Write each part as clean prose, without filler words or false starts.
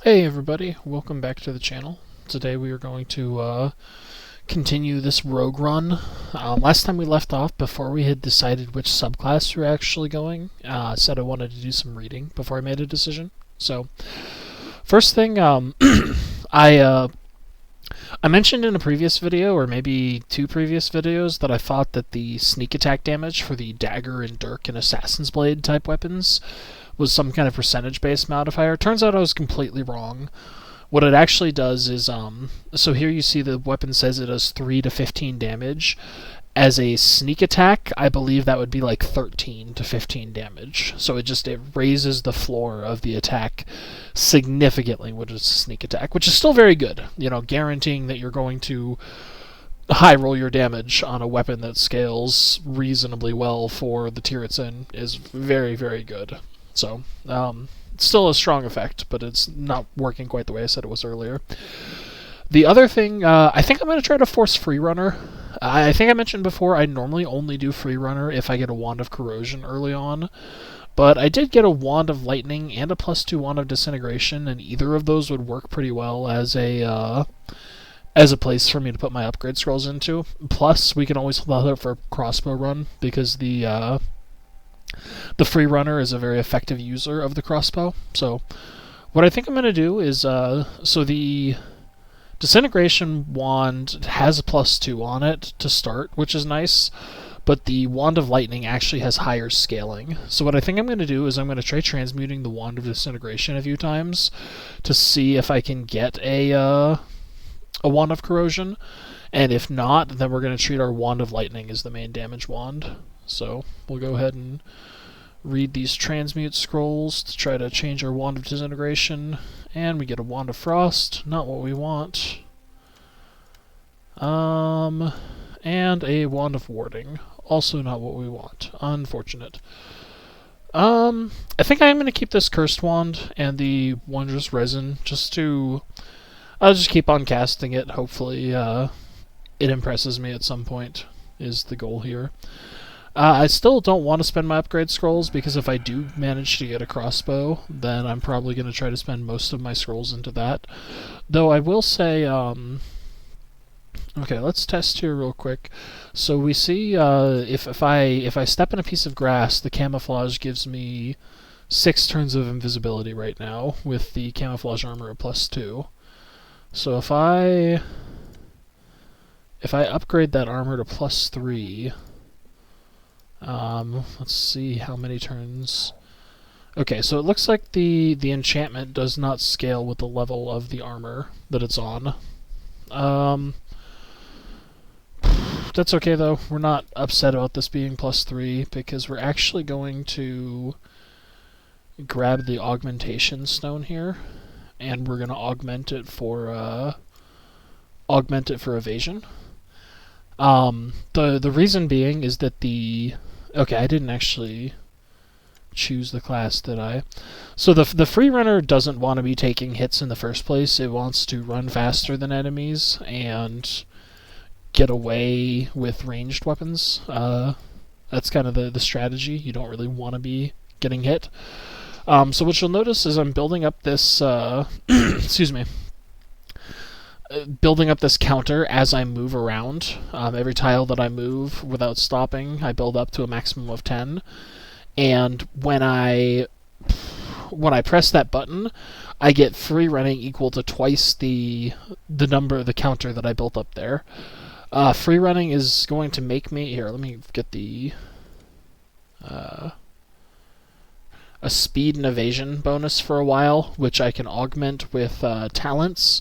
Hey everybody, welcome back to the channel. Today we are going to continue this rogue run. Last time we left off, before we had decided which subclass we were actually going, I said I wanted to do some reading before I made a decision. So, first thing, I mentioned in a previous video, or maybe two previous videos, that I thought that the sneak attack damage for the dagger and dirk and assassin's blade type weapons was some kind of percentage-based modifier. Turns out I was completely wrong. What it actually does is, so here you see the weapon says it does 3 to 15 damage. As a sneak attack, I believe that would be like 13 to 15 damage. So it raises the floor of the attack significantly when it's a sneak attack, which is still very good. You know, guaranteeing that you're going to high roll your damage on a weapon that scales reasonably well for the tier it's in is very, very good. So, it's still a strong effect, but it's not working quite the way I said it was earlier. The other thing, I think I'm going to try to force Freerunner. I think I mentioned before I normally only do Freerunner if I get a Wand of Corrosion early on, but I did get a Wand of Lightning and a +2 Wand of Disintegration, and either of those would work pretty well as a place for me to put my upgrade scrolls into. Plus, we can always hold out for a crossbow run, because the Freerunner is a very effective user of the crossbow. So what I think I'm going to do is, so the Disintegration Wand has a +2 on it to start, which is nice, but the Wand of Lightning actually has higher scaling. So what I think I'm going to do is I'm going to try transmuting the Wand of Disintegration a few times to see if I can get a Wand of Corrosion, and if not, then we're going to treat our Wand of Lightning as the main damage wand. So we'll go ahead and read these transmute scrolls to try to change our Wand of Disintegration, and we get a Wand of Frost, not what we want. And a Wand of Warding, also not what we want. Unfortunate. I think I am going to keep this Cursed Wand and the Wondrous Resin I'll just keep on casting it. Hopefully it impresses me at some point, is the goal here. I still don't want to spend my upgrade scrolls, because if I do manage to get a crossbow, then I'm probably going to try to spend most of my scrolls into that. Though I will say, okay, let's test here real quick. So we see if I step in a piece of grass, the camouflage gives me 6 turns of invisibility right now with the camouflage armor of +2. So if I upgrade that armor to +3. Let's see how many turns. Okay, so it looks like the enchantment does not scale with the level of the armor that it's on. That's okay though. We're not upset about this being +3, because we're actually going to grab the augmentation stone here, and we're going to augment it for evasion. The reason being is that okay, I didn't actually choose the class, did I? So the Freerunner doesn't want to be taking hits in the first place. It wants to run faster than enemies and get away with ranged weapons. That's kind of the strategy. You don't really want to be getting hit. So what you'll notice is I'm building up this excuse me, building up this counter as I move around. Every tile that I move without stopping, I build up to a maximum of 10. And when I press that button, I get free running equal to twice the counter that I built up there. Free running is going to make me here. Let me get the a speed and evasion bonus for a while, which I can augment with talents,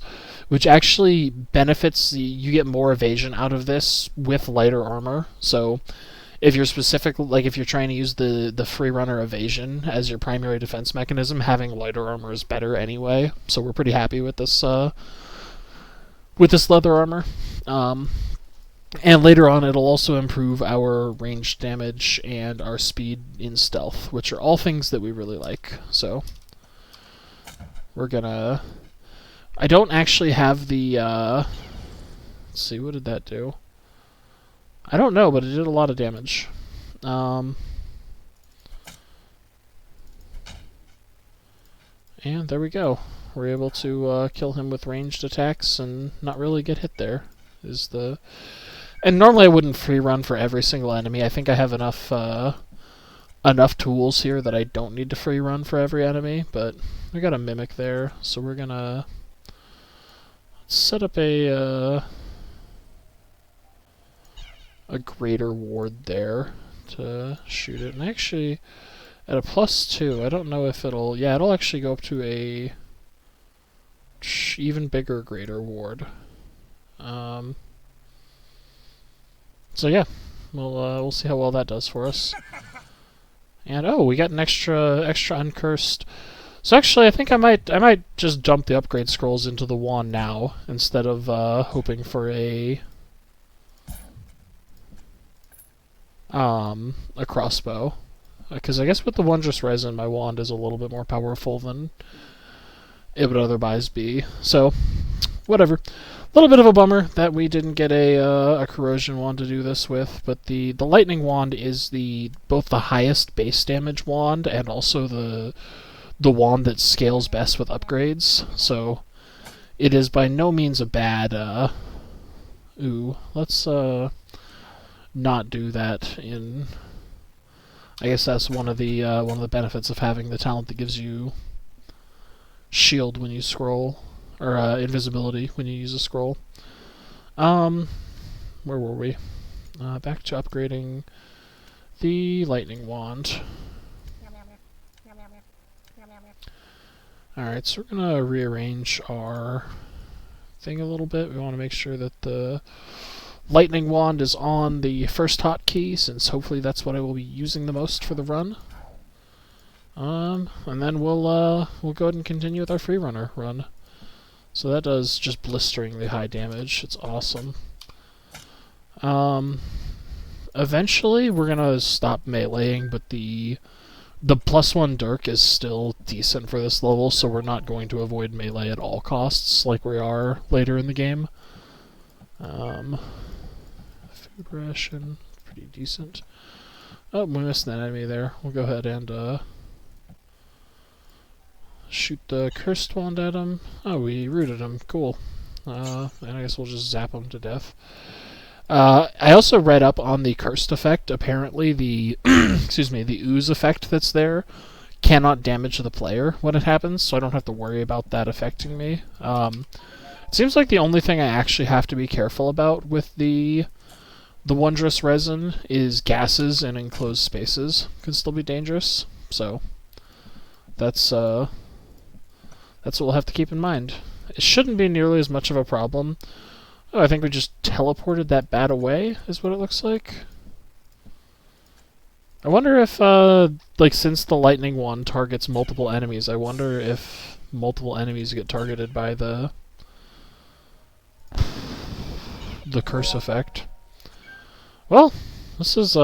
which actually benefits you get more evasion out of this with lighter armor. So if you're if you're trying to use the Freerunner evasion as your primary defense mechanism, having lighter armor is better anyway. So we're pretty happy with this leather armor. And later on, it'll also improve our ranged damage and our speed in stealth, which are all things that we really like. So we're gonna... I don't actually have the... let's see, what did that do? I don't know, but it did a lot of damage. And there we go. we're able to kill him with ranged attacks and not really get hit there. And normally I wouldn't free run for every single enemy. I think I have enough tools here that I don't need to free run for every enemy, but we got a mimic there, so we're gonna set up a greater ward there to shoot it. And actually, at a +2, I don't know if it'll... Yeah, it'll actually go up to a even bigger greater ward. So yeah, we'll see how well that does for us. And oh, we got an extra uncursed. So actually, I think I might just dump the upgrade scrolls into the wand now instead of hoping for a crossbow, because I guess with the wondrous resin, my wand is a little bit more powerful than it would otherwise be. So whatever. A little bit of a bummer that we didn't get a corrosion wand to do this with, but the lightning wand is both the highest base damage wand and also the wand that scales best with upgrades. So it is by no means a bad. Let's not do that. I guess that's one of the benefits of having the talent that gives you shield when you scroll. Or invisibility when you use a scroll. Where were we? Back to upgrading the lightning wand. Alright, so we're going to rearrange our thing a little bit. We want to make sure that the lightning wand is on the first hotkey, since hopefully that's what I will be using the most for the run. And then we'll go ahead and continue with our Freerunner run. So that does just blisteringly high damage. It's awesome. Eventually, we're gonna stop meleeing, but the +1 Dirk is still decent for this level, so we're not going to avoid melee at all costs, like we are later in the game. Food ration, pretty decent. Oh, we missed an enemy there. We'll go ahead and shoot the cursed wand at him. Oh, we rooted him. Cool. And I guess we'll just zap him to death. I also read up on the cursed effect. Apparently the the ooze effect that's there cannot damage the player when it happens, so I don't have to worry about that affecting me. It seems like the only thing I actually have to be careful about with the wondrous resin is gases and enclosed spaces can still be dangerous. So that's what we'll have to keep in mind. It shouldn't be nearly as much of a problem. Oh, I think we just teleported that bat away, is what it looks like. I wonder if, since the lightning one targets multiple enemies, I wonder if multiple enemies get targeted by the curse effect. Well, this is,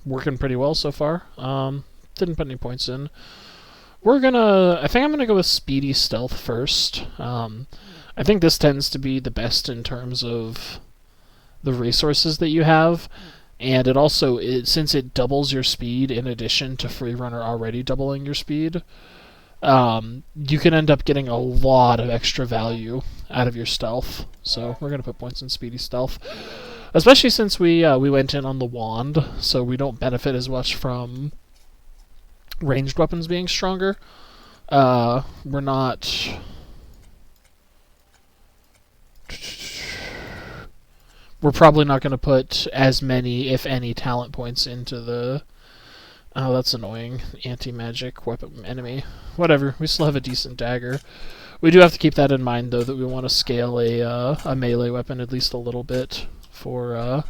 working pretty well so far. Didn't put any points in. I think I'm gonna go with speedy stealth first. I think this tends to be the best in terms of the resources that you have, and it also, since it doubles your speed in addition to Freerunner already doubling your speed, you can end up getting a lot of extra value out of your stealth. So we're gonna put points in speedy stealth, especially since we went in on the wand, so we don't benefit as much from ranged weapons being stronger. We're probably not going to put as many, if any, talent points into the... Oh, that's annoying. Anti-magic weapon enemy. Whatever, we still have a decent dagger. We do have to keep that in mind, though, that we want to scale a melee weapon at least a little bit for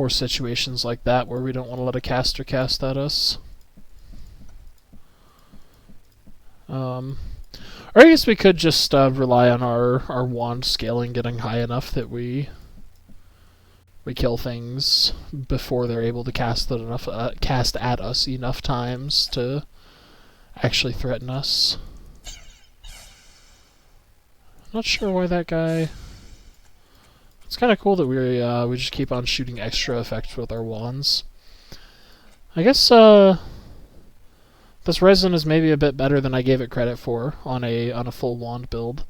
situations like that, where we don't want to let a caster cast at us. Or I guess we could just rely on our wand scaling getting high enough that we kill things before they're able to cast at us enough times to actually threaten us. Not sure why that guy... It's kind of cool that we just keep on shooting extra effects with our wands. I guess This resin is maybe a bit better than I gave it credit for on a full wand build.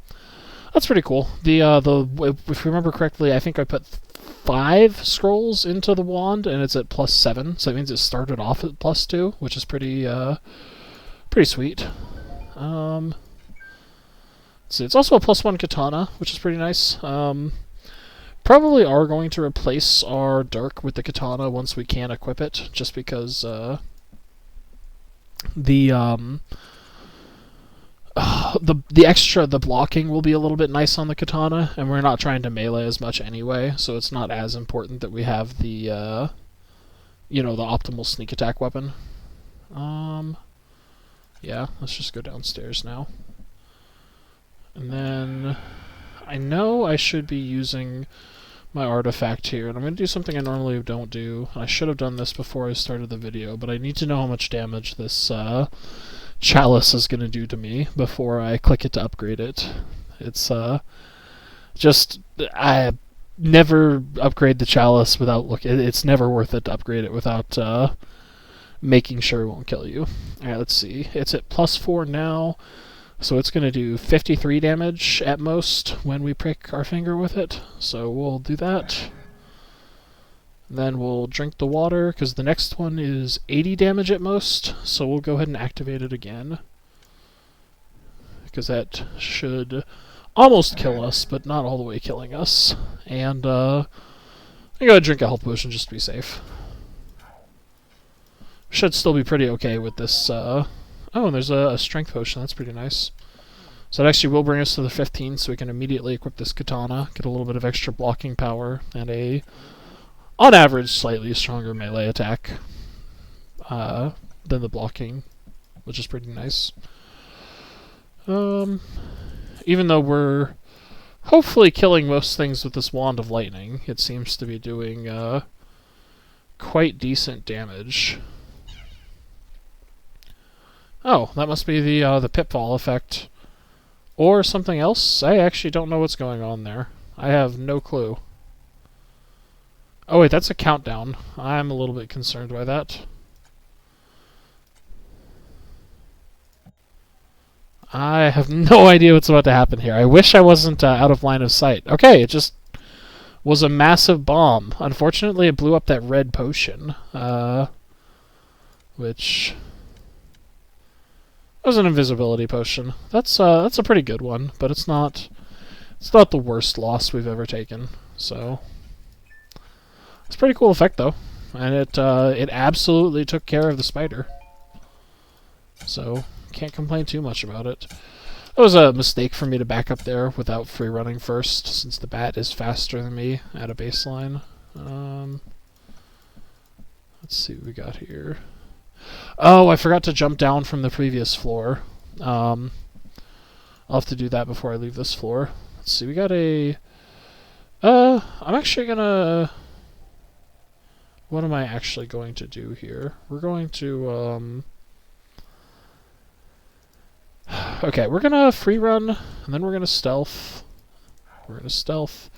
That's pretty cool. If you remember correctly, I think I put 5 scrolls into the wand, and it's at +7, so that means it started off at +2, which is pretty sweet. So it's also a +1 katana, which is pretty nice. Probably are going to replace our dirk with the katana once we can equip it, just because the blocking will be a little bit nice on the katana, and we're not trying to melee as much anyway, so it's not as important that we have the the optimal sneak attack weapon. Yeah, let's just go downstairs now. And then I know I should be using my artifact here, and I'm going to do something I normally don't do. I should have done this before I started the video, but I need to know how much damage this chalice is going to do to me before I click it to upgrade it. It's I never upgrade the chalice without looking. It's never worth it to upgrade it without making sure it won't kill you. Alright, let's see. It's at +4 now. So it's going to do 53 damage at most when we prick our finger with it. So we'll do that. Then we'll drink the water, because the next one is 80 damage at most. So we'll go ahead and activate it again, because that should almost kill us, but not all the way killing us. And I'm going to go ahead and drink a health potion just to be safe. Should still be pretty okay with this. Oh, and there's a strength potion. That's pretty nice. So it actually will bring us to the 15, so we can immediately equip this katana, get a little bit of extra blocking power, and a, on average, slightly stronger melee attack than the blocking, which is pretty nice. Even though we're hopefully killing most things with this wand of lightning, it seems to be doing quite decent damage. Oh, that must be the pitfall effect. Or something else? I actually don't know what's going on there. I have no clue. Oh wait, that's a countdown. I'm a little bit concerned by that. I have no idea what's about to happen here. I wish I wasn't out of line of sight. Okay, it just was a massive bomb. Unfortunately, it blew up that red potion. Which... It was an invisibility potion. That's a pretty good one, but it's not the worst loss we've ever taken. So it's a pretty cool effect though, and it absolutely took care of the spider. So can't complain too much about it. It was a mistake for me to back up there without free running first, since the bat is faster than me at a baseline. Let's see what we got here. Oh, I forgot to jump down from the previous floor. I'll have to do that before I leave this floor. Let's see, we got a... I'm actually gonna... What am I actually going to do here? We're going to, Okay, we're gonna free run, and then we're gonna stealth. We're gonna stealth,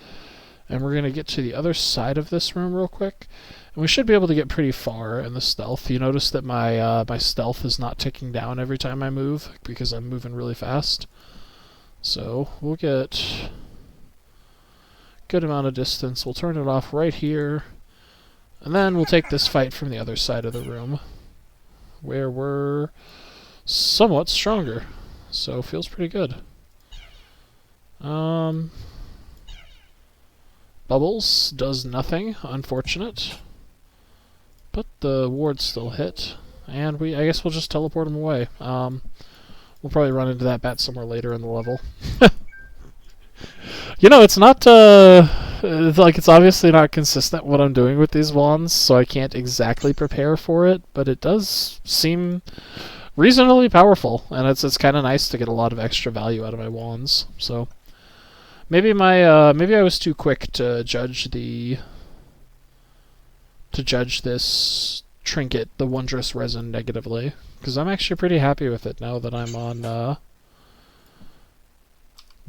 and we're gonna get to the other side of this room real quick. And we should be able to get pretty far in the stealth. You notice that my my stealth is not ticking down every time I move, because I'm moving really fast. So we'll get a good amount of distance. We'll turn it off right here. And then we'll take this fight from the other side of the room, where we're somewhat stronger. So feels pretty good. Bubbles does nothing, unfortunate. But the wards still hit, and I guess we'll just teleport them away. We'll probably run into that bat somewhere later in the level. You know, it's not, it's obviously not consistent what I'm doing with these wands, so I can't exactly prepare for it, but it does seem reasonably powerful, and it's kind of nice to get a lot of extra value out of my wands. So maybe maybe I was too quick to judge this trinket, the wondrous resin, negatively, because I'm actually pretty happy with it now that I'm on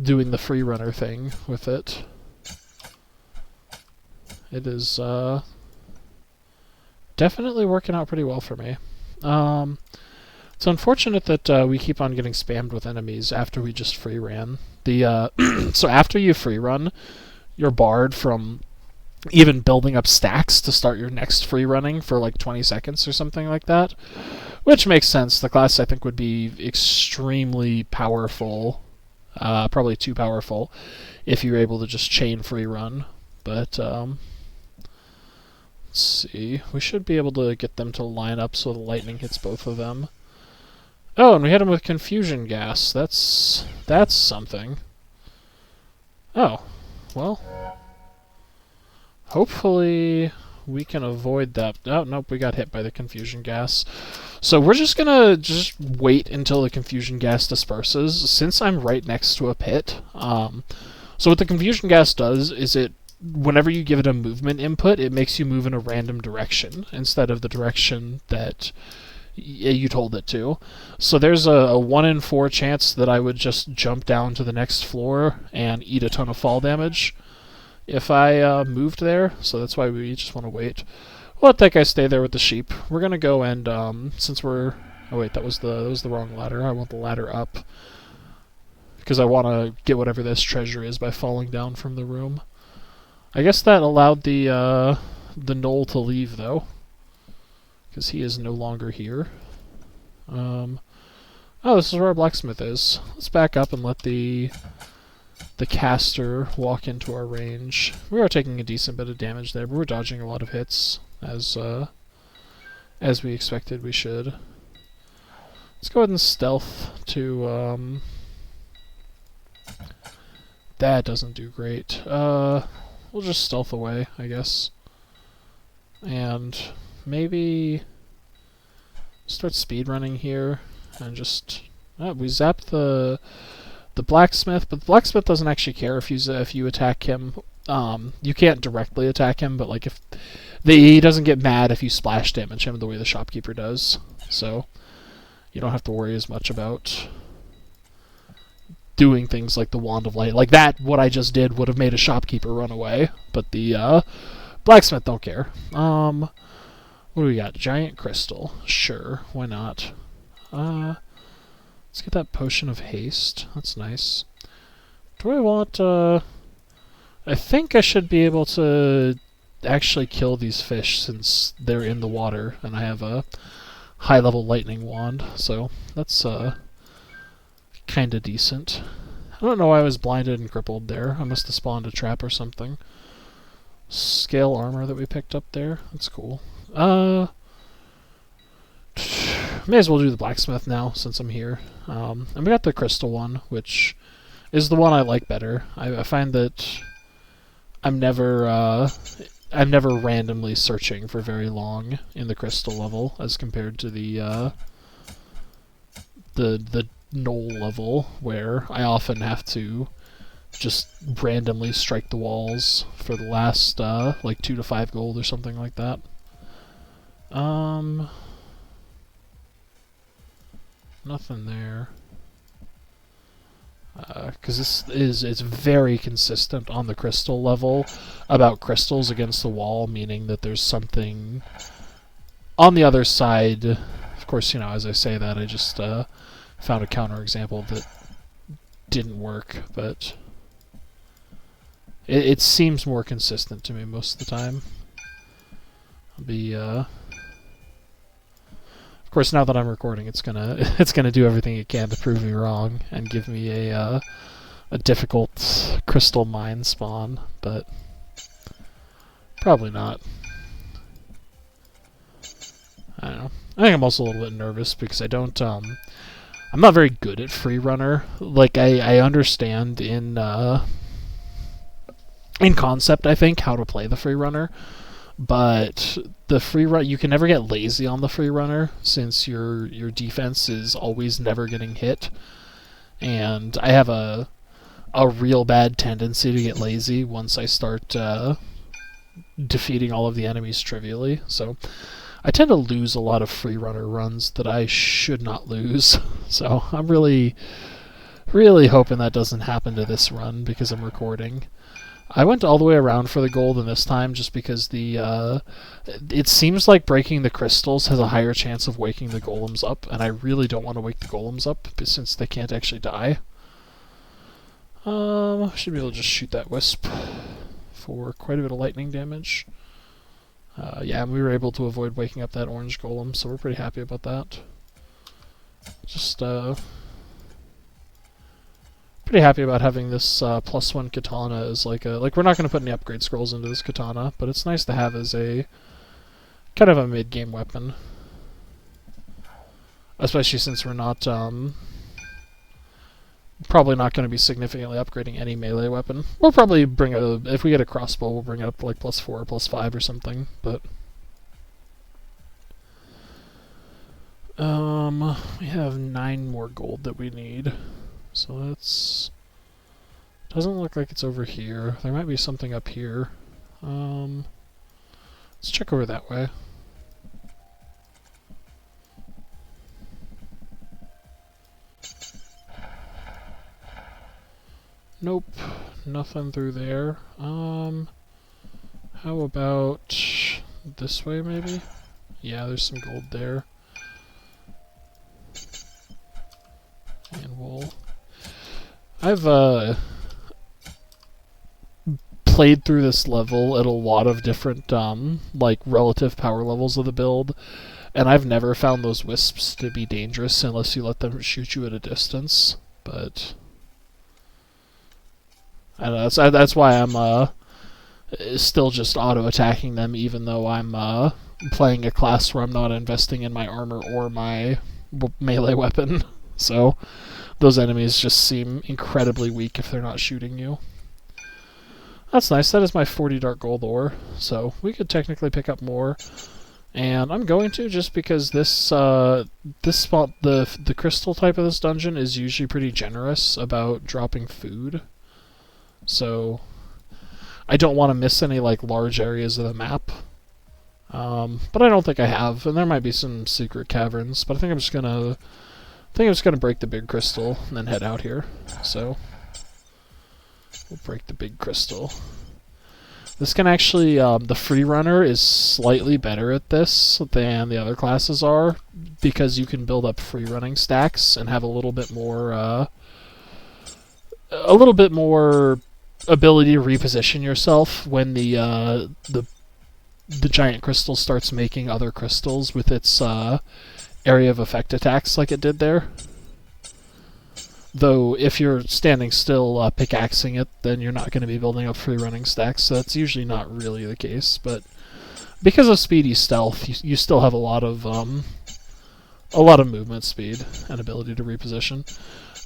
doing the Freerunner thing with it. It is definitely working out pretty well for me. So It's unfortunate that we keep on getting spammed with enemies after we just free ran. The so after you free run, you're barred from even building up stacks to start your next free running for like 20 seconds or something like that. Which makes sense. The class, I think, would be extremely powerful, probably too powerful, if you're able to just chain free run. But, let's see. We should be able to get them to line up so the lightning hits both of them. Oh, and we hit them with confusion gas. That's something. Oh, well. Hopefully we can avoid that. Oh, nope, we got hit by the confusion gas. So we're just gonna wait until the confusion gas disperses, since I'm right next to a pit. So what the confusion gas does is whenever you give it a movement input, it makes you move in a random direction instead of the direction that you told it to. So there's a 1 in 4 chance that I would just jump down to the next floor and eat a ton of fall damage if I moved there, so that's why we just want to wait. We'll let that guy stay there with the sheep. We're gonna go and since we're oh wait, that was the wrong ladder. I want the ladder up because I want to get whatever this treasure is by falling down from the room. I guess that allowed the gnoll to leave though, because he is no longer here. Oh, this is where our blacksmith is. Let's back up and let the caster walk into our range. We are taking a decent bit of damage there, but we're dodging a lot of hits, as we expected we should. Let's go ahead and stealth to, that doesn't do great. We'll just stealth away, I guess. And maybe start speedrunning here, and just... we zapped the blacksmith, but the blacksmith doesn't actually care if you attack him. You can't directly attack him, but like he doesn't get mad if you splash damage him the way the shopkeeper does. So you don't have to worry as much about doing things like the wand of light. Like that, what I just did would have made a shopkeeper run away, but the blacksmith don't care. What do we got? Giant crystal. Sure, why not? Let's get that potion of haste. That's nice. Do I want, I think I should be able to actually kill these fish since they're in the water, and I have a high-level lightning wand, so that's, kinda decent. I don't know why I was blinded and crippled there. I must have spawned a trap or something. Scale armor that we picked up there. That's cool. May as well do the blacksmith now, since I'm here. And we got the crystal one, which is the one I like better. I find that I'm never randomly searching for very long in the crystal level, as compared to the gnoll level, where I often have to just randomly strike the walls for the last, like 2 to 5 gold or something like that. Nothing there. Because it's very consistent on the crystal level about crystals against the wall, meaning that there's something on the other side. Of course, you know, as I say that, I just found a counterexample that didn't work, but it seems more consistent to me most of the time. I'll be of course, now that I'm recording, it's gonna do everything it can to prove me wrong and give me a difficult crystal mine spawn, but probably not. I don't know. I think I'm also a little bit nervous because I don't. I'm not very good at Freerunner. Like I understand in concept, I think, how to play the Freerunner. But the Freerunner, you can never get lazy on the Freerunner, since your defense is always never getting hit. And I have a real bad tendency to get lazy once I start defeating all of the enemies trivially. So I tend to lose a lot of Freerunner runs that I should not lose. So I'm really hoping that doesn't happen to this run because I'm recording. I went all the way around for the gold in this time just because the it seems like breaking the crystals has a higher chance of waking the golems up, and I really don't want to wake the golems up since they can't actually die. Should be able to just shoot that wisp for quite a bit of lightning damage. Yeah, and we were able to avoid waking up that orange golem, so we're pretty happy about that. Just pretty happy about having this +1 katana as like we're not going to put any upgrade scrolls into this katana, but it's nice to have as a kind of a mid-game weapon, especially since we're not probably not going to be significantly upgrading any melee weapon. We'll probably bring if we get a crossbow, we'll bring it up to like +4 or +5 or something, but we have 9 more gold that we need. So that's... doesn't look like it's over here. There might be something up here. Let's check over that way. Nope, nothing through there. How about this way maybe? Yeah, there's some gold there. And wool. I've played through this level at a lot of different like relative power levels of the build, and I've never found those wisps to be dangerous unless you let them shoot you at a distance. But I don't know, that's why I'm still just auto attacking them, even though I'm playing a class where I'm not investing in my armor or my melee weapon. So those enemies just seem incredibly weak if they're not shooting you. That's nice. That is my 40 dark gold ore, so we could technically pick up more. And I'm going to, just because this this spot, the crystal type of this dungeon is usually pretty generous about dropping food. So I don't want to miss any like large areas of the map. But I don't think I have, and there might be some secret caverns, but I think I'm just gonna break the big crystal and then head out here. So we'll break the big crystal. This can actually, the Freerunner is slightly better at this than the other classes are, because you can build up free running stacks and have a little bit more ability to reposition yourself when the giant crystal starts making other crystals with its area of effect attacks like it did there. Though, if you're standing still pickaxing it, then you're not going to be building up free running stacks, so that's usually not really the case. But because of speedy stealth, you still have a lot of movement speed and ability to reposition.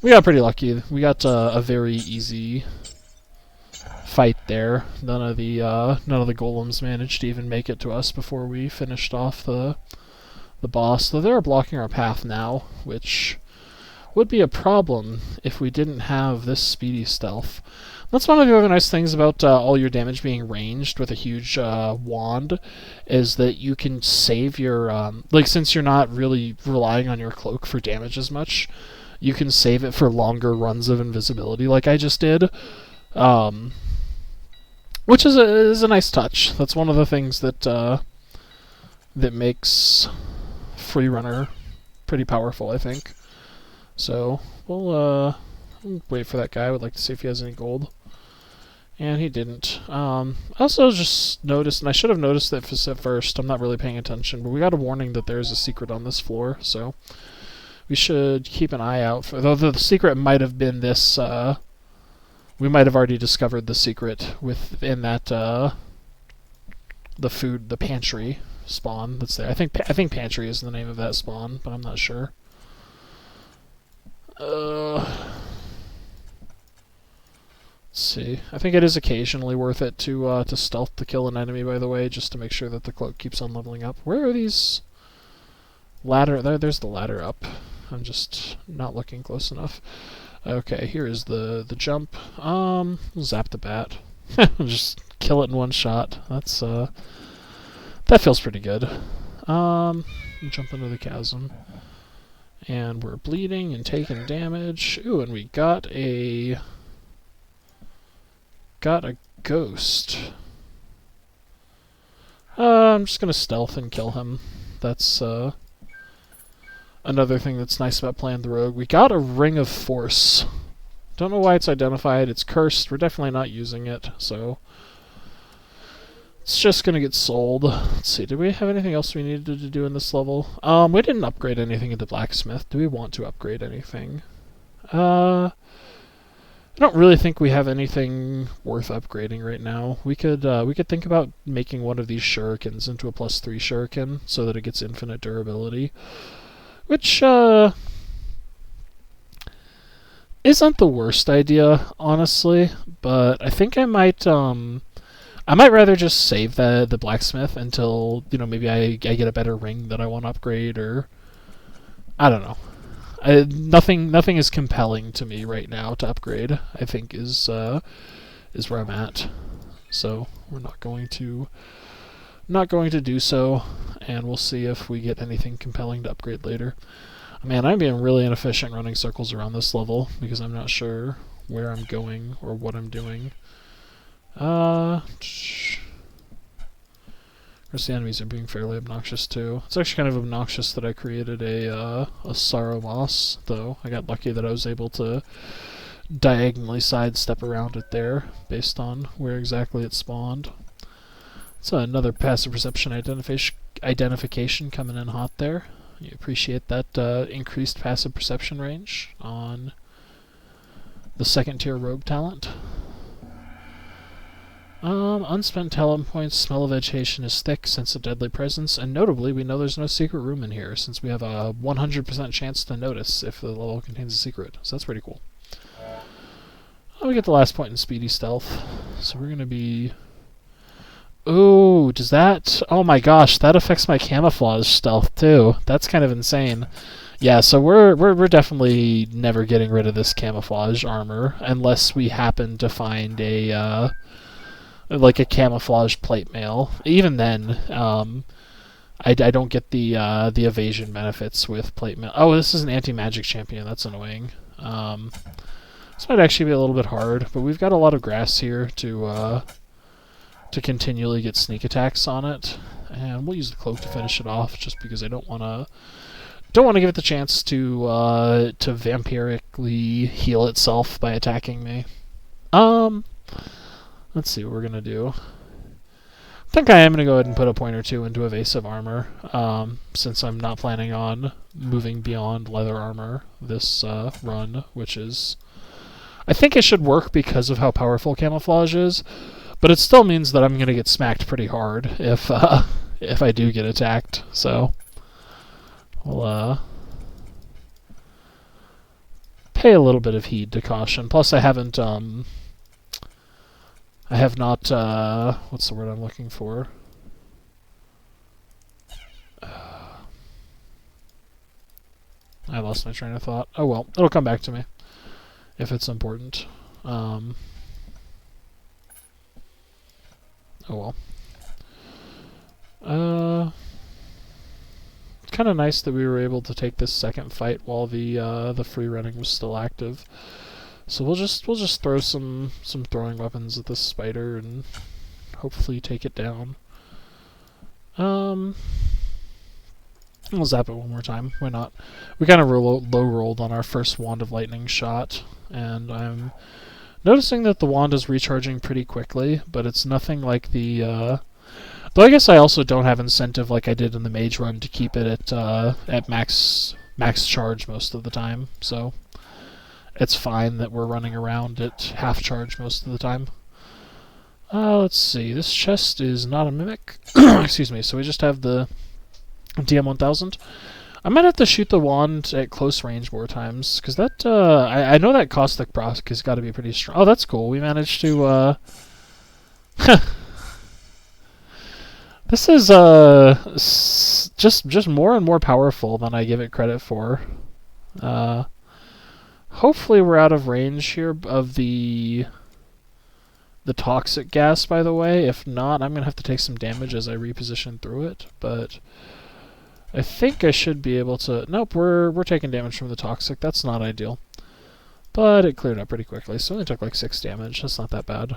We got pretty lucky. We got a very easy fight there. None of the golems managed to even make it to us before we finished off the boss. Though they're blocking our path now, which would be a problem if we didn't have this speedy stealth. That's one of the other nice things about all your damage being ranged with a huge wand, is that you can save your since you're not really relying on your cloak for damage as much, you can save it for longer runs of invisibility like I just did, which is a nice touch. That's one of the things that that makes Freerunner pretty powerful, I think. So we'll wait for that guy. I would like to see if he has any gold. And he didn't. I also just noticed, and I should have noticed this at first, I'm not really paying attention, but we got a warning that there's a secret on this floor, so we should keep an eye out for, though the secret might have been this, we might have already discovered the secret within that, the pantry spawn that's there. I think pantry is the name of that spawn, but I'm not sure. Let's see. I think it is occasionally worth it to stealth to kill an enemy, by the way, just to make sure that the cloak keeps on leveling up. Where are these ladder? There's the ladder up. I'm just not looking close enough. Okay, here is the jump. Zap the bat. Just kill it in one shot. That's that feels pretty good. Jump into the chasm. And we're bleeding and taking damage. Ooh, and we got a Ghost. I'm just gonna stealth and kill him. That's another thing that's nice about playing the rogue. We got a Ring of Force. Don't know why it's identified. It's cursed. We're definitely not using it, so it's just gonna get sold. Let's see, did we have anything else we needed to do in this level? We didn't upgrade anything into blacksmith. Do we want to upgrade anything? I don't really think we have anything worth upgrading right now. We could think about making one of these shurikens into a +3 shuriken so that it gets infinite durability, which isn't the worst idea, honestly. But I think I might rather just save the blacksmith until maybe I get a better ring that I want to upgrade, or I don't know. Nothing is compelling to me right now to upgrade, I think is where I'm at. So we're not going to do so, and we'll see if we get anything compelling to upgrade later. Man, I'm being really inefficient running circles around this level because I'm not sure where I'm going or what I'm doing. Of course, the enemies are being fairly obnoxious too. It's actually kind of obnoxious that I created a Sorrow Moss, though. I got lucky that I was able to diagonally sidestep around it there, based on where exactly it spawned. So another passive perception identification coming in hot there. You appreciate that increased passive perception range on the second tier rogue talent. Unspent talent points, smell of vegetation is thick, sense of deadly presence, and notably we know there's no secret room in here, since we have a 100% chance to notice if the level contains a secret, so that's pretty cool. We get the last point in speedy stealth, so we're gonna be... Ooh, does that... Oh my gosh, that affects my camouflage stealth too. That's kind of insane. Yeah, so we're definitely never getting rid of this camouflage armor, unless we happen to find a, like a camouflage plate mail. Even then, I don't get the evasion benefits with plate mail. Oh, this is an anti-magic champion. That's annoying. This might actually be a little bit hard, but we've got a lot of grass here to continually get sneak attacks on it, and we'll use the cloak to finish it off, just because I don't want to give it the chance to vampirically heal itself by attacking me. Let's see what we're gonna do. I think I am gonna go ahead and put a point or two into evasive armor, since I'm not planning on moving beyond leather armor this run, which is... I think it should work because of how powerful camouflage is, but it still means that I'm gonna get smacked pretty hard if I do get attacked. So we'll pay a little bit of heed to caution. Plus, I have not, what's the word I'm looking for? I lost my train of thought. Oh well, it'll come back to me if it's important. Oh well. It's kind of nice that we were able to take this second fight while the free running was still active. So we'll just throw some throwing weapons at this spider and hopefully take it down. We'll zap it one more time. Why not? We kind of low rolled on our first Wand of Lightning shot, and I'm noticing that the wand is recharging pretty quickly, but it's nothing like the... Though I guess I also don't have incentive like I did in the mage run to keep it at max charge most of the time, so it's fine that we're running around at half charge most of the time. Let's see, this chest is not a mimic. Excuse me, so we just have the DM-1000. I might have to shoot the wand at close range more times, because that, I know that caustic proc has got to be pretty strong. Oh, that's cool. We managed to, This is, just more and more powerful than I give it credit for. Hopefully we're out of range here of the toxic gas, by the way. If not, I'm going to have to take some damage as I reposition through it, but I think I should be able to... Nope, we're taking damage from the toxic. That's not ideal. But it cleared up pretty quickly, so it only took like 6 damage. That's not that bad.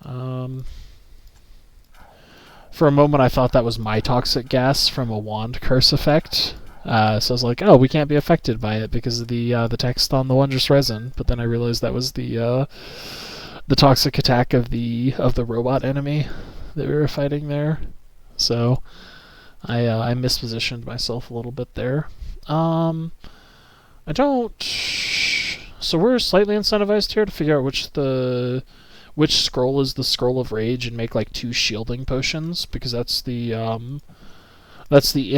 For a moment, I thought that was my toxic gas from a wand curse effect. So I was like, "Oh, we can't be affected by it because of the text on the wondrous resin." But then I realized that was the toxic attack of the robot enemy that we were fighting there. So I mispositioned myself a little bit there. I don't. So we're slightly incentivized here to figure out which scroll is the scroll of rage and make like 2 shielding potions, because that's the in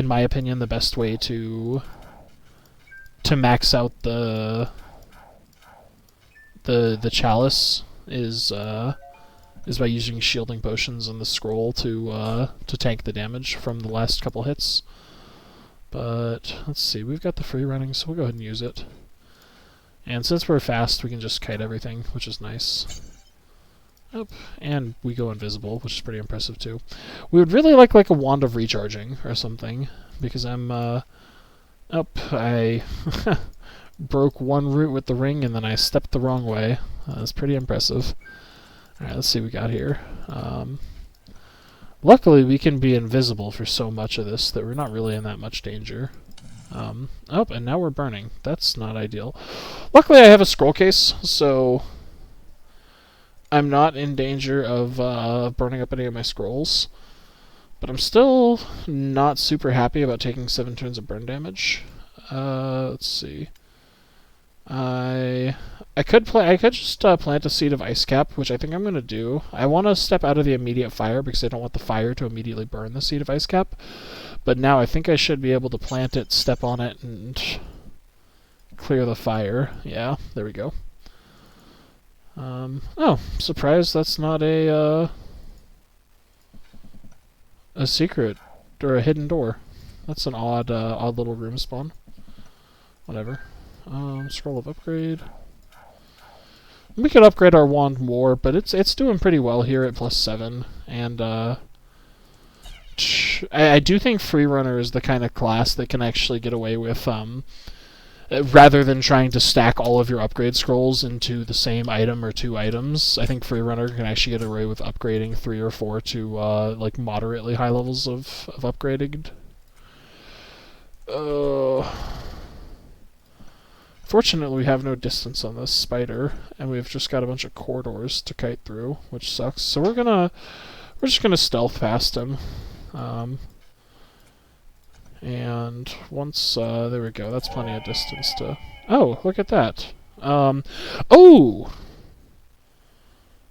my opinion the best way to max out the chalice is by using shielding potions in the scroll to tank the damage from the last couple hits. But let's see, we've got the free running, so we'll go ahead and use it. And since we're fast, we can just kite everything, which is nice. Oh, and we go invisible, which is pretty impressive too. We would really like a wand of recharging or something, because I'm I broke one root with the ring and then I stepped the wrong way. That's pretty impressive. Alright, let's see what we got here. Luckily, we can be invisible for so much of this that we're not really in that much danger. Oh, and now we're burning. That's not ideal. Luckily, I have a scroll case, so I'm not in danger of burning up any of my scrolls. But I'm still not super happy about taking 7 turns of burn damage. Let's see. I could just plant a seed of ice cap, which I think I'm gonna do. I want to step out of the immediate fire because I don't want the fire to immediately burn the seed of ice cap. But now I think I should be able to plant it, step on it, and clear the fire. Yeah, there we go. Oh, surprised that's not a secret or a hidden door. That's an odd little room spawn. Whatever. Scroll of upgrade. We could upgrade our wand more, but it's doing pretty well here at +7. And I do think Freerunner is the kind of class that can actually get away with rather than trying to stack all of your upgrade scrolls into the same item or 2 items. I think Freerunner can actually get away with upgrading 3 or 4 to like moderately high levels of upgrading. Fortunately, we have no distance on this spider, and we've just got a bunch of corridors to kite through, which sucks. So we're just gonna stealth past him. And once there we go, that's plenty of distance to. Oh, look at that. Oh,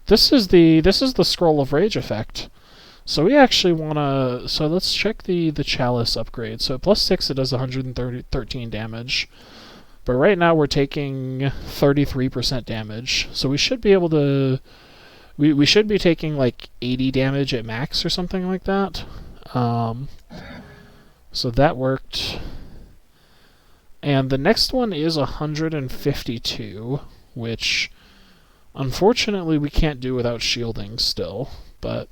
this is the scroll of rage effect. So we actually wanna. So let's check the chalice upgrade. So at +6, it does 113 damage. But right now we're taking 33% damage, so we should be able to. We should be taking like 80 damage at max or something like that. So that worked. And the next one is 152, which unfortunately we can't do without shielding still, but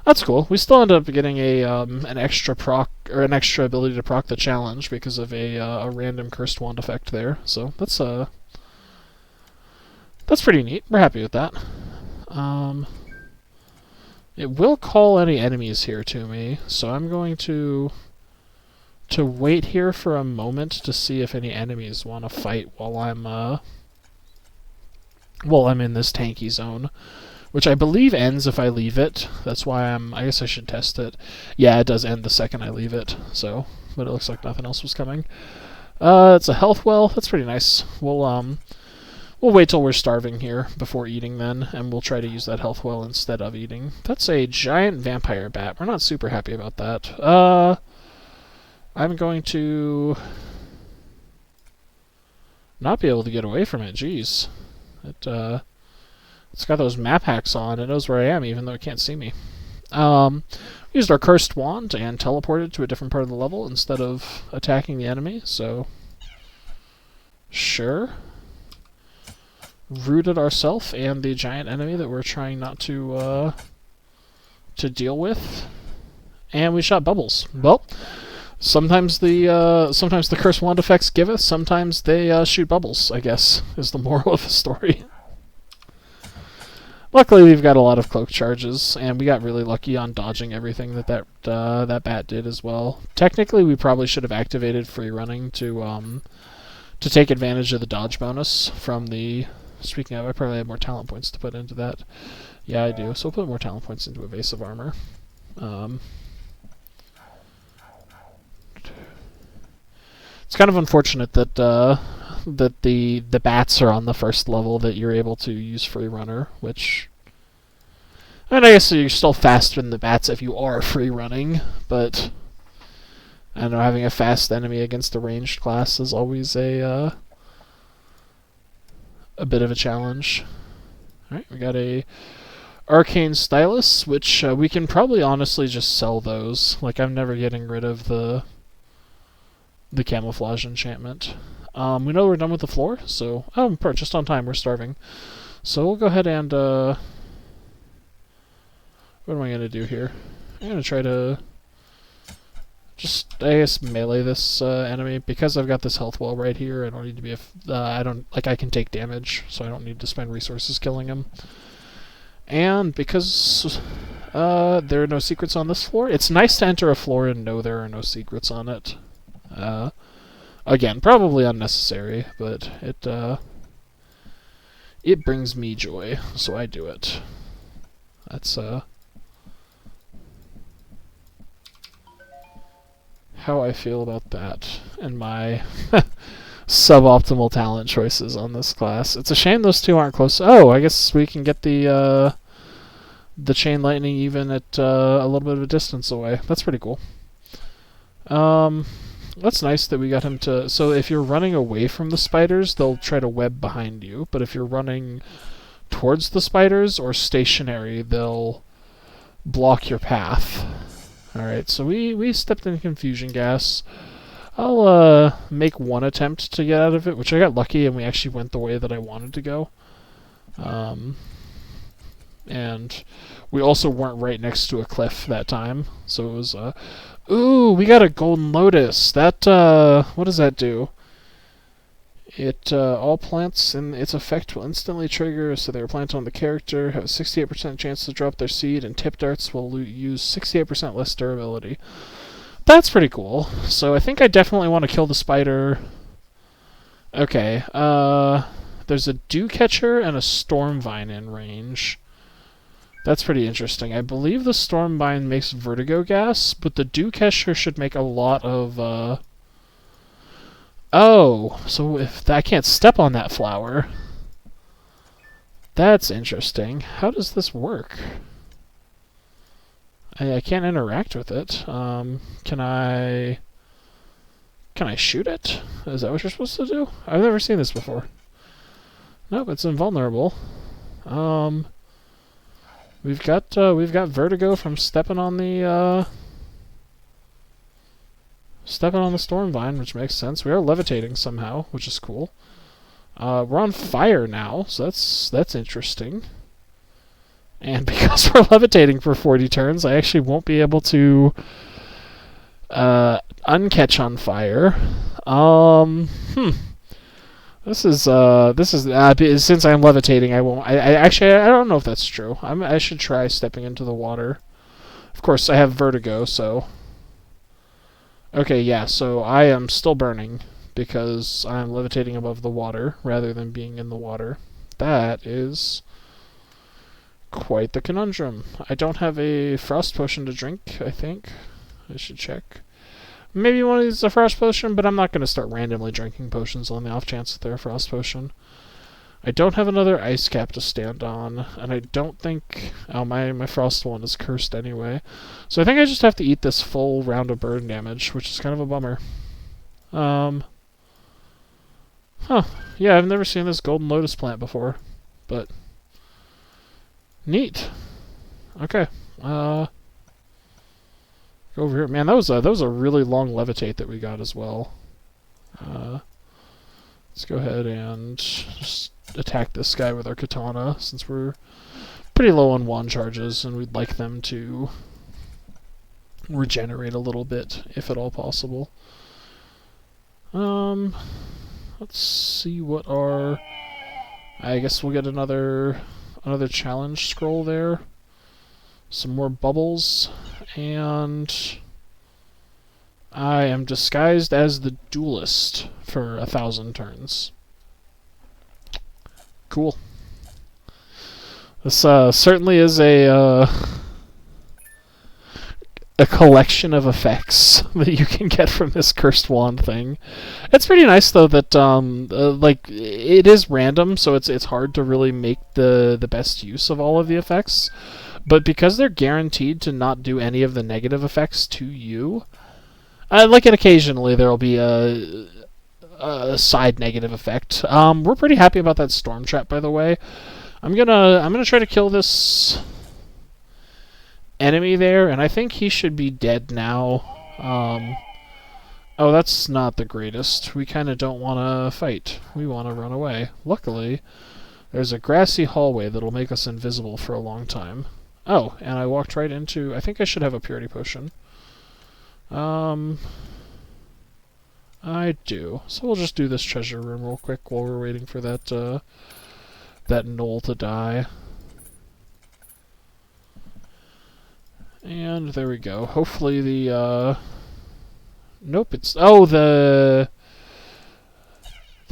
that's cool. We still end up getting an extra proc, or an extra ability to proc the challenge because of a random cursed wand effect there. So that's pretty neat. We're happy with that. It will call any enemies here to me, so I'm going to wait here for a moment to see if any enemies want to fight while I'm in this tanky zone. Which I believe ends if I leave it. That's why I guess I should test it. Yeah, it does end the second I leave it. So, but it looks like nothing else was coming. It's a health well. That's pretty nice. We'll wait till we're starving here before eating then, and we'll try to use that health well instead of eating. That's a giant vampire bat. We're not super happy about that. I'm going to not be able to get away from it. Jeez. It's got those map hacks on. It knows where I am, even though it can't see me. Used our cursed wand and teleported to a different part of the level instead of attacking the enemy, so sure. Rooted ourselves and the giant enemy that we're trying not to deal with, and we shot bubbles. Well, sometimes the cursed wand effects give us. Sometimes they shoot bubbles, I guess, is the moral of the story. Luckily, we've got a lot of cloak charges, and we got really lucky on dodging everything that bat did as well. Technically, we probably should have activated free running to take advantage of the dodge bonus from the... Speaking of, I probably have more talent points to put into that. Yeah, I do. So we'll put more talent points into evasive armor. It's kind of unfortunate that that the bats are on the first level that you're able to use Freerunner, which... I guess you're still faster than the bats if you are free running, but... I don't know, having a fast enemy against a ranged class is always a bit of a challenge. Alright, we got a Arcane Stylus, which we can probably honestly just sell those. Like, I'm never getting rid of the camouflage enchantment. We know we're done with the floor, so... Oh, just on time, we're starving. So we'll go ahead and... what am I going to do here? I'm going to try to... just, I guess, melee this enemy. Because I've got this health wall right here, I don't need to be... I can take damage, so I don't need to spend resources killing him. And because there are no secrets on this floor, it's nice to enter a floor and know there are no secrets on it. Again, probably unnecessary, but it brings me joy, so I do it. That's how I feel about that and my suboptimal talent choices on this class. It's a shame those two aren't close. Oh, I guess we can get the chain lightning even at a little bit of a distance away. That's pretty cool. That's nice that we got him to... So if you're running away from the spiders, they'll try to web behind you. But if you're running towards the spiders or stationary, they'll block your path. Alright, so we stepped in confusion gas. I'll make one attempt to get out of it, which I got lucky and we actually went the way that I wanted to go. And we also weren't right next to a cliff that time, so it was... Ooh, we got a Golden Lotus! That, what does that do? It, all plants in its effect will instantly trigger, so they are planted on the character, have a 68% chance to drop their seed, and tip darts will use 68% less durability. That's pretty cool. So I think I definitely want to kill the spider. Okay, there's a dew catcher and a storm vine in range. That's pretty interesting. I believe the storm vine makes vertigo gas, but the dew catcher should make a lot of, Oh, so if I can't step on that flower. That's interesting. How does this work? I can't interact with it. Can I shoot it? Is that what you're supposed to do? I've never seen this before. Nope, it's invulnerable. We've got vertigo from stepping on the storm vine, which makes sense. We are levitating somehow, which is cool. We're on fire now, so that's interesting. And because we're levitating for 40 turns, I actually won't be able to uncatch on fire. This is since I'm levitating, I won't. I don't know if that's true. I should try stepping into the water. Of course, I have vertigo, so. Okay, yeah. So I am still burning because I'm levitating above the water rather than being in the water. That is quite the conundrum. I don't have a frost potion to drink, I think. I should check. Maybe one of these is a frost potion, but I'm not going to start randomly drinking potions on the off chance that they're a frost potion. I don't have another ice cap to stand on, and I don't think... Oh, my frost one is cursed anyway. So I think I just have to eat this full round of burn damage, which is kind of a bummer. Huh. Yeah, I've never seen this golden lotus plant before, but... Neat. Okay. Go over here. Man, that was a really long levitate that we got as well. Let's go ahead and just attack this guy with our katana, since we're pretty low on wand charges, and we'd like them to regenerate a little bit, if at all possible. Let's see what our... I guess we'll get another Another challenge scroll there. Some more bubbles. And I am disguised as the duelist for 1,000 turns. Cool. This certainly is a collection of effects that you can get from this cursed wand thing. It's pretty nice though that like it is random, so it's hard to really make the best use of all of the effects. But because they're guaranteed to not do any of the negative effects to you, like it occasionally there will be a side negative effect. We're pretty happy about that storm trap, by the way. I'm gonna try to kill this enemy there, and I think he should be dead now. Oh, that's not the greatest. We kind of don't want to fight. We want to run away. Luckily, there's a grassy hallway that'll make us invisible for a long time. Oh, and I walked right into... I think I should have a purity potion. I do. So we'll just do this treasure room real quick while we're waiting for that, that gnoll to die. And there we go. Hopefully the, nope, it's... Oh, the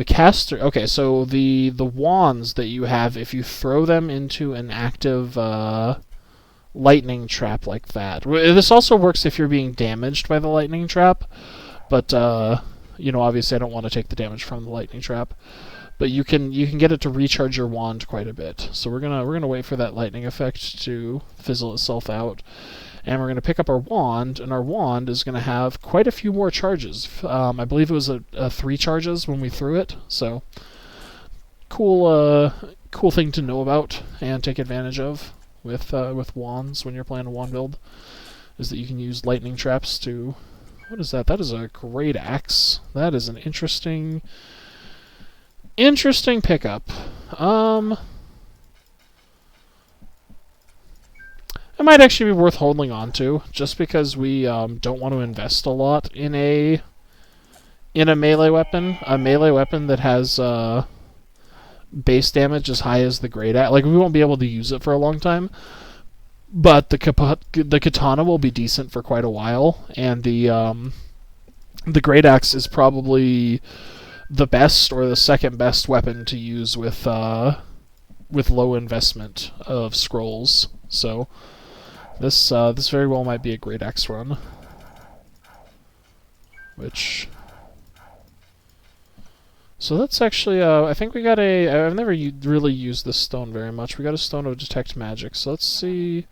caster... Okay, so the wands that you have, if you throw them into an active, lightning trap like that... This also works if you're being damaged by the lightning trap, but, you know, obviously I don't want to take the damage from the lightning trap. But you can get it to recharge your wand quite a bit. So we're gonna wait for that lightning effect to fizzle itself out, and we're gonna pick up our wand, and our wand is gonna have quite a few more charges. I believe it was a 3 charges when we threw it. So cool thing to know about and take advantage of with wands when you're playing a wand build, is that you can use lightning traps to... What is that? That is a great axe. That is an interesting pickup. It might actually be worth holding on to, just because we don't want to invest a lot in a melee weapon. A melee weapon that has base damage as high as the great axe. Like, we won't be able to use it for a long time, but the katana will be decent for quite a while, and the great axe is probably the best or the second best weapon to use with low investment of scrolls. So this very well might be a great axe run. So that's actually I think we got I've never really used this stone very much. We got a stone of detect magic. So let's see.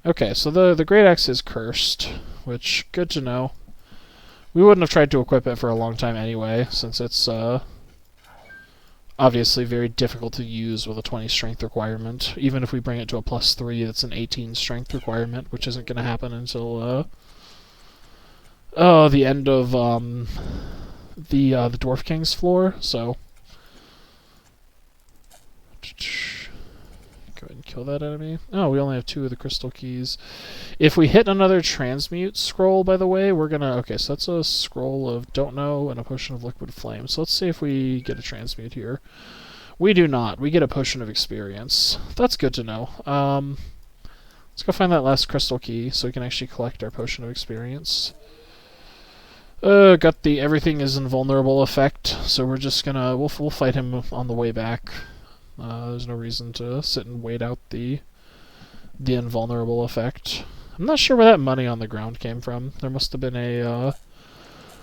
Okay, so the great axe is cursed, which good to know. We wouldn't have tried to equip it for a long time anyway, since it's obviously very difficult to use with a 20 strength requirement. Even if we bring it to a +3, that's an 18 strength requirement, which isn't going to happen until the end of the Dwarf King's floor. So go ahead and kill that enemy. Oh, we only have 2 of the crystal keys. If we hit another transmute scroll, by the way, we're gonna... Okay, so that's a scroll of Don't Know and a potion of liquid flame. So let's see if we get a transmute here. We do not. We get a potion of experience. That's good to know. Let's go find that last crystal key so we can actually collect our potion of experience. Got the everything is invulnerable effect, so we're just gonna... We'll fight him on the way back. There's no reason to sit and wait out the invulnerable effect. I'm not sure where that money on the ground came from. There must have been a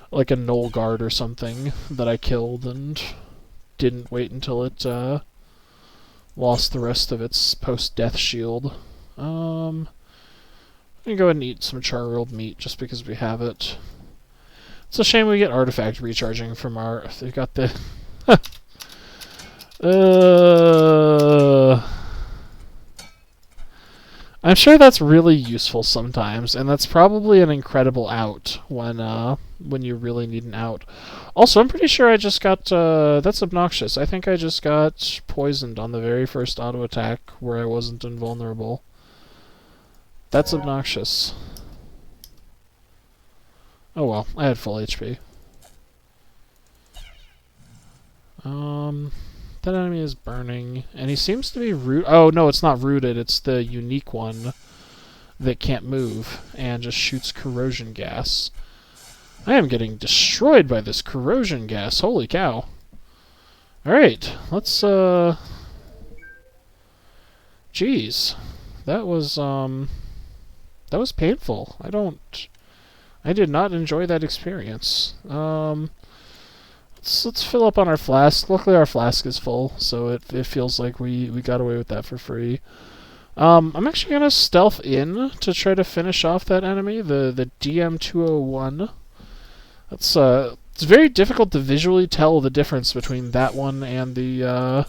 like a gnoll guard or something that I killed and didn't wait until it lost the rest of its post-death shield. I'm gonna go ahead and eat some char-grilled meat just because we have it. It's a shame we get artifact recharging from our... They got the... I'm sure that's really useful sometimes, and that's probably an incredible out when you really need an out. Also, I'm pretty sure I just got... that's obnoxious. I think I just got poisoned on the very first auto attack where I wasn't invulnerable. That's obnoxious. Oh well, I had full HP. That enemy is burning, and he seems to be root. Oh no, it's not rooted. It's the unique one that can't move and just shoots corrosion gas. I am getting destroyed by this corrosion gas. Holy cow! All right, let's. Jeez, that was painful. I did not enjoy that experience. Let's fill up on our flask. Luckily, our flask is full, so it feels like we got away with that for free. I'm actually gonna stealth in to try to finish off that enemy, the DM-201. It's very difficult to visually tell the difference between that one and the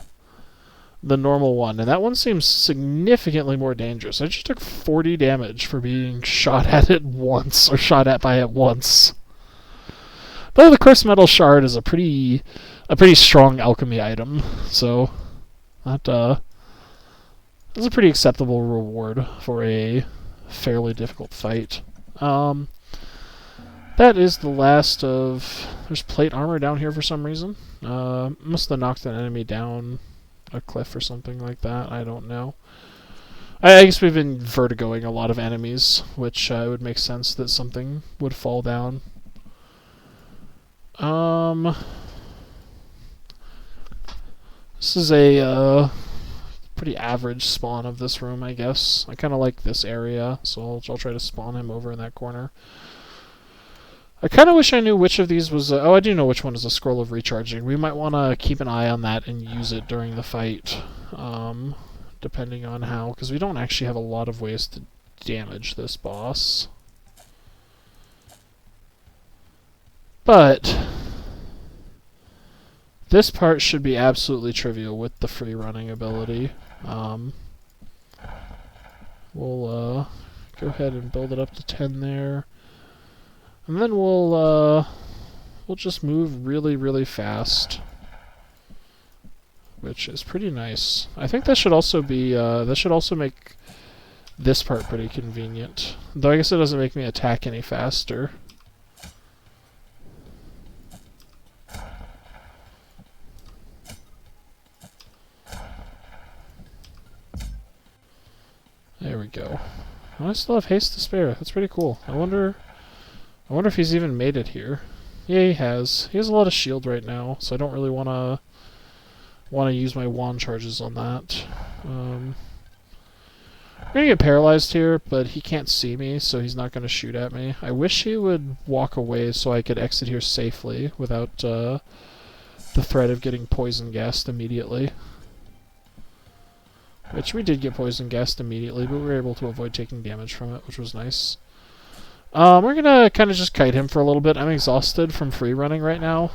normal one, and that one seems significantly more dangerous. I just took 40 damage for being shot at it once, or shot at by it once. But the cursed metal shard is a pretty strong alchemy item, so that is a pretty acceptable reward for a fairly difficult fight. That is the last of. There's plate armor down here for some reason. Must have knocked an enemy down a cliff or something like that. I don't know. I guess we've been vertigoing a lot of enemies, which would make sense that something would fall down. This is a pretty average spawn of this room, I guess. I kind of like this area, so I'll try to spawn him over in that corner. I kind of wish I knew which of these was... oh, I do know which one is a scroll of recharging. We might want to keep an eye on that and use it during the fight, depending on how, because we don't actually have a lot of ways to damage this boss. But this part should be absolutely trivial with the free running ability. We'll go ahead and build it up to 10 there. And then we'll just move really, really fast, which is pretty nice. I think that should also be that should also make this part pretty convenient. Though I guess it doesn't make me attack any faster. There we go. Oh, I still have haste to spare. That's pretty cool. I wonder if he's even made it here. Yeah, he has. He has a lot of shield right now, so I don't really want to use my wand charges on that. I'm gonna get paralyzed here, but he can't see me, so he's not gonna shoot at me. I wish he would walk away so I could exit here safely without the threat of getting poison gassed immediately. Which we did get poison gassed immediately, but we were able to avoid taking damage from it, which was nice. We're gonna kind of just kite him for a little bit. I'm exhausted from free running right now,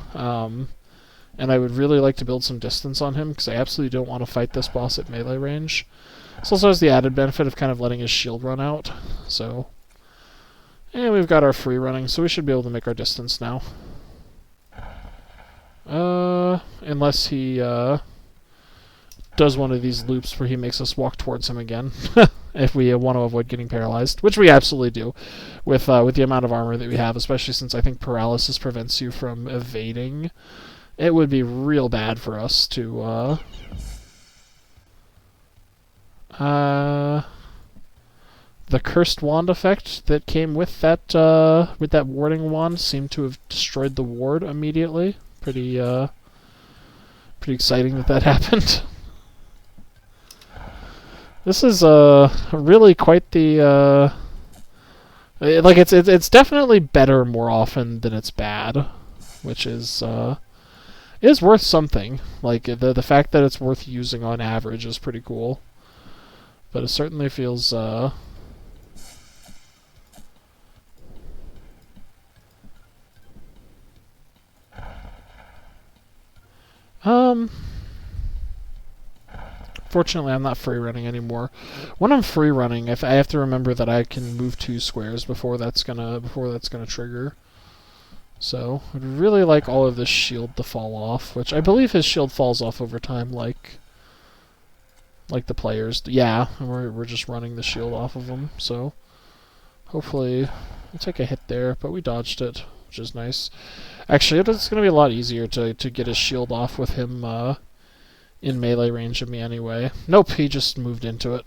and I would really like to build some distance on him, because I absolutely don't want to fight this boss at melee range. This also has the added benefit of kind of letting his shield run out, so... And we've got our free running, so we should be able to make our distance now. Unless he, does one of these loops where he makes us walk towards him again, if we want to avoid getting paralyzed, which we absolutely do, with the amount of armor that we have, especially since I think paralysis prevents you from evading. It would be real bad for us to, the cursed wand effect that came with that warding wand seemed to have destroyed the ward immediately. Pretty exciting that happened. This is really quite the like it's definitely better more often than it's bad, which is worth something. Like the fact that it's worth using on average is pretty cool. But it certainly feels Fortunately, I'm not free running anymore. When I'm free running, I have to remember that I can move 2 squares before that's gonna trigger. So I'd really like all of this shield to fall off, which I believe his shield falls off over time, like the players. Yeah, we're just running the shield off of him. So hopefully we'll take a hit there, but we dodged it, which is nice. Actually, it's gonna be a lot easier to get his shield off with him in melee range of me anyway. Nope, he just moved into it.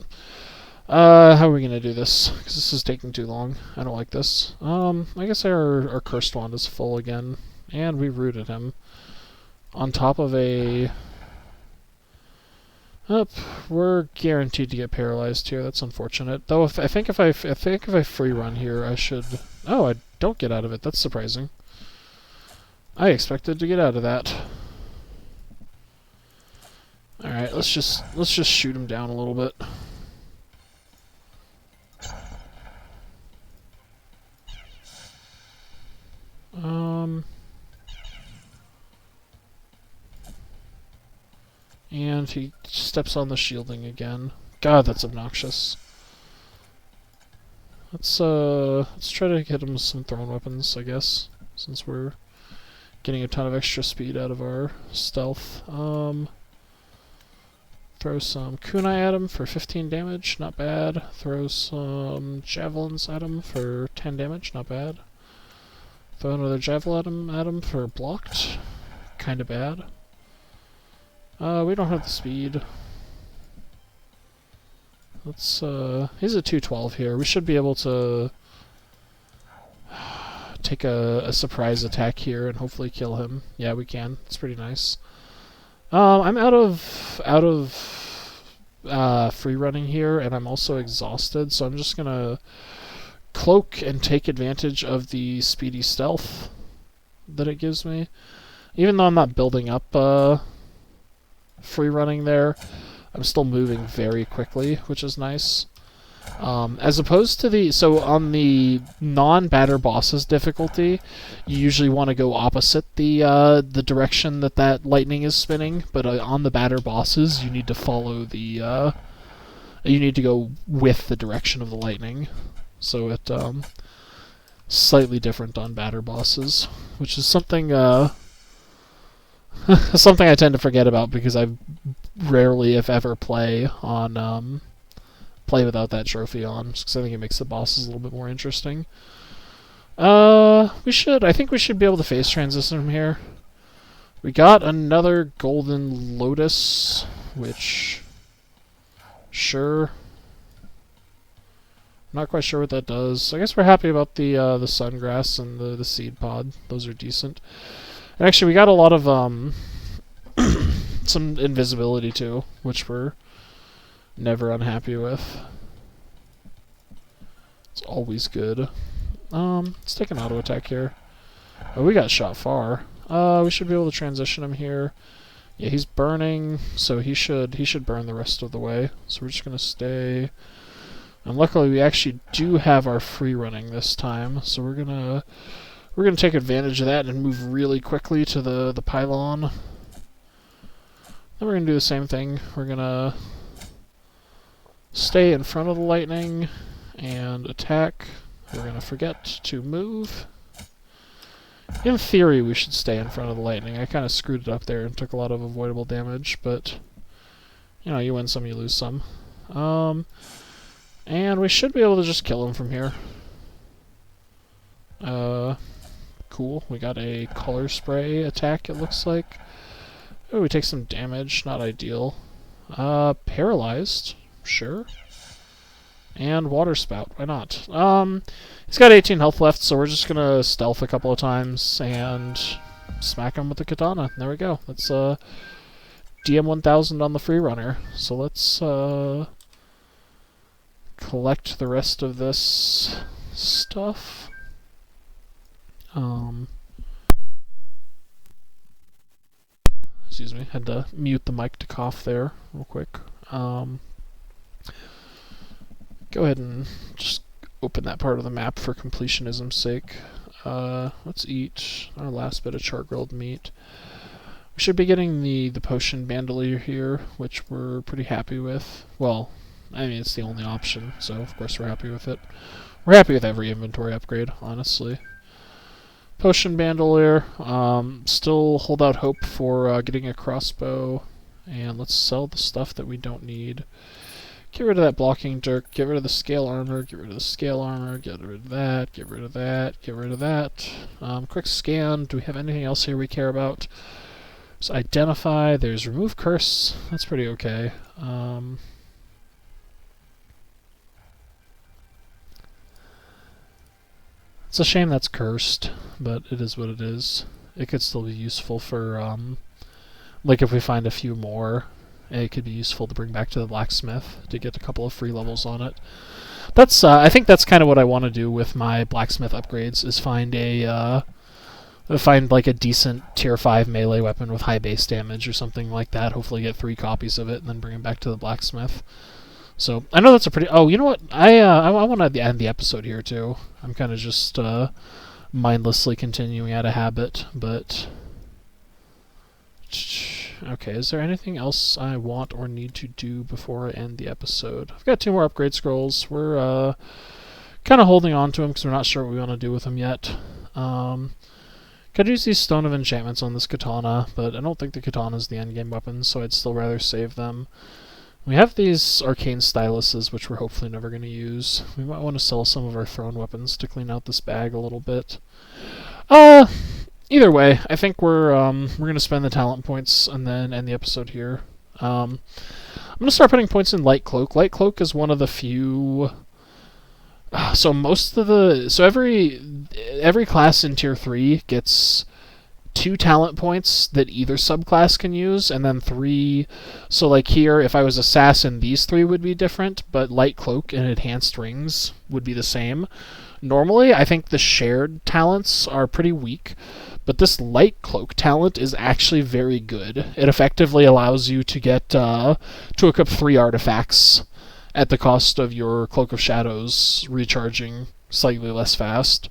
How are we gonna do this? Because this is taking too long. I don't like this. I guess our Cursed Wand is full again. And we rooted him. On top of a... Up, we're guaranteed to get paralyzed here. That's unfortunate. Though, I think if I free run here, I should... Oh, I don't get out of it. That's surprising. I expected to get out of that. All right, let's just shoot him down a little bit. And he steps on the shielding again. God, that's obnoxious. Let's try to hit him with some thrown weapons, I guess, since we're getting a ton of extra speed out of our stealth. Throw some kunai at him for 15 damage, not bad. Throw some javelins at him for 10 damage, not bad. Throw another javelin at him for blocked, kinda bad. We don't have the speed. Let's, he's at 212 here. We should be able to take a surprise attack here and hopefully kill him. Yeah, we can. It's pretty nice. I'm out of free running here, and I'm also exhausted, so I'm just gonna cloak and take advantage of the speedy stealth that it gives me. Even though I'm not building up free running there, I'm still moving very quickly, which is nice. As opposed to the... So on the non-batter bosses difficulty, you usually want to go opposite the direction that lightning is spinning, but on the batter bosses, you need to follow the... you need to go with the direction of the lightning. So it slightly different on batter bosses, which is something something I tend to forget about because I rarely, if ever, play on play without that trophy on, because I think it makes the bosses a little bit more interesting. I think we should be able to phase transition from here. We got another golden lotus, which sure. Not quite sure what that does. I guess we're happy about the sungrass and the seed pod. Those are decent. And actually, we got a lot of some invisibility too, which we're never unhappy with. It's always good. Let's take an auto attack here. Oh, we got shot far. We should be able to transition him here. Yeah, he's burning, so he should burn the rest of the way. So we're just gonna stay. And luckily, we actually do have our free running this time, so we're gonna take advantage of that and move really quickly to the pylon. Then we're gonna do the same thing. We're gonna stay in front of the lightning and attack. We're gonna forget to move. In theory, we should stay in front of the lightning. I kind of screwed it up there and took a lot of avoidable damage, but you know, you win some, you lose some. And we should be able to just kill him from here. Cool. We got a color spray attack, it looks like. Oh, we take some damage. Not ideal. Paralyzed. Sure. And water spout. Why not? He's got 18 health left, so we're just gonna stealth a couple of times and smack him with the katana. There we go. That's DM 1000 on the Freerunner. So let's collect the rest of this stuff. Excuse me, had to mute the mic to cough there real quick. Go ahead and just open that part of the map for completionism's sake. Let's eat our last bit of char-grilled meat. We should be getting the potion bandolier here, which we're pretty happy with. Well, I mean, it's the only option, so of course we're happy with it. We're happy with every inventory upgrade, honestly. Potion bandolier. Still hold out hope for getting a crossbow. And let's sell the stuff that we don't need. Get rid of that blocking dirk, get rid of the scale armor, get rid of the scale armor, get rid of that, get rid of that, get rid of that. Quick scan, do we have anything else here we care about? So identify, there's remove curse. That's pretty okay. It's a shame that's cursed, but it is what it is. It could still be useful for, like if we find a few more, it could be useful to bring back to the blacksmith to get a couple of free levels on it. That's, I think that's kind of what I want to do with my blacksmith upgrades, is find like a decent tier 5 melee weapon with high base damage or something like that. Hopefully get 3 copies of it and then bring it back to the blacksmith. So I know that's a pretty. Oh, you know what? I want to end the episode here too. I'm kind of just mindlessly continuing out of habit, but okay. Is there anything else I want or need to do before I end the episode? I've got 2 more upgrade scrolls. We're kind of holding on to them because we're not sure what we want to do with them yet. Could use these Stone of Enchantments on this katana, but I don't think the katana is the endgame weapon, so I'd still rather save them. We have these arcane styluses, which we're hopefully never going to use. We might want to sell some of our thrown weapons to clean out this bag a little bit. Either way, I think we're going to spend the talent points and then end the episode here. I'm going to start putting points in Light Cloak. Light Cloak is one of the few. So every class in tier 3 gets 2 talent points that either subclass can use, and then 3. So like here, if I was Assassin, these 3 would be different, but Light Cloak and Enhanced Rings would be the same. Normally, I think the shared talents are pretty weak, but this Light Cloak talent is actually very good. It effectively allows you to get to equip 3 artifacts at the cost of your Cloak of Shadows recharging slightly less fast.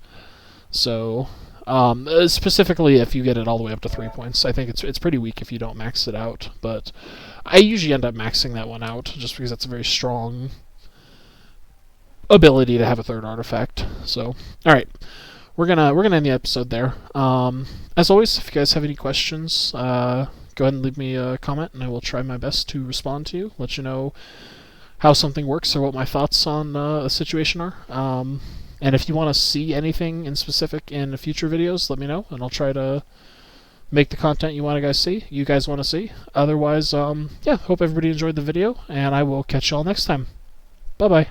So specifically if you get it all the way up to 3 points. I think it's pretty weak if you don't max it out, but I usually end up maxing that one out just because that's a very strong ability to have a 3rd artifact. So, all right, we're gonna end the episode there. As always, if you guys have any questions, go ahead and leave me a comment, and I will try my best to respond to you, let you know how something works or what my thoughts on a situation are. And if you want to see anything in specific in future videos, let me know, and I'll try to make the content you guys want to see. Otherwise, yeah, hope everybody enjoyed the video, and I will catch y'all next time. Bye-bye.